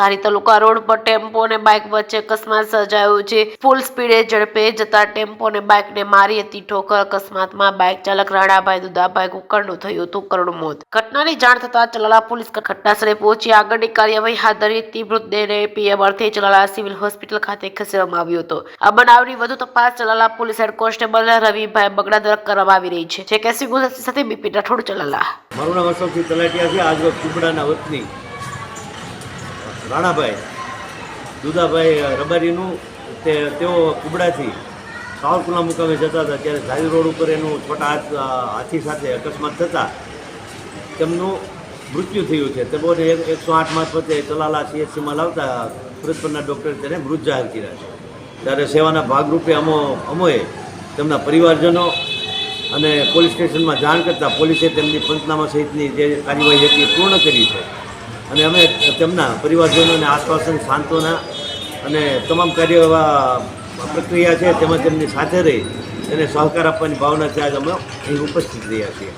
ધારી તાલુકા road પર tempo અને bike વચ્ચે અકસ્માત સર્જાયો છે। ફૂલ સ્પીડે ઝડપે જતા ટેમ્પો અને બાઇકને મારી હતી ઠોકર। અકસ્માતમાં બાઇક ચાલક રાણાભાઈ દુદાભાઈ કુકરનું થયું હતું કરુણ મોત। ઘટનાની જાણ થતા ચલાલા પોલીસ ઘટનાસ્થળે પહોંચી આગળની કાર્યવાહી હાથ ધરી હતી। મૃતદેહને પીએમ અર્થે ચલાલા સિવિલ હોસ્પિટલ ખાતે ખસેડવામાં આવ્યો હતો। આ બનાવની વધુ તપાસ ચલાલા પોલીસ હેડ કોન્સ્ટેબલ રવિભાઈ બગડા દ્વારા કરવામાં આવી રહી છે। કેસી ગુજરાતી સાથે બીપી રાઠોડ ચલાલા। મારું નામ અશોકસિંહ તલાટીયા છે। આજરોજ કુબડાના વતની રાણાભાઈ દુદાભાઈ રબારીનું તેઓ કુબડાથી સાવરકુંડલા મુકામે જતા હતા ત્યારે ધારી રોડ ઉપર એનું છોટા હાથી સાથે અકસ્માત થતાં તેમનું મૃત્યુ થયું છે। તેઓને 108 મારફતે ચલાલા CHCમાં લાવતા ફરજ પરના ડૉક્ટરે તેને મૃત જાહેર કર્યા છે। ત્યારે સેવાના ભાગરૂપે અમોએ તેમના પરિવારજનો અને પોલીસ સ્ટેશનમાં જાણ કરતાં પોલીસે તેમની પંચનામા સહિતની જે કાર્યવાહી હતી પૂર્ણ કરી છે અને અમે તેમના પરિવારજનોને આશ્વાસન સાંત્વના અને તમામ પ્રક્રિયા છે તેમાં તેમની સાથે રહી તેને સહકાર આપવાની ભાવનાથી આજ અમે અહીં ઉપસ્થિત રહ્યા છીએ।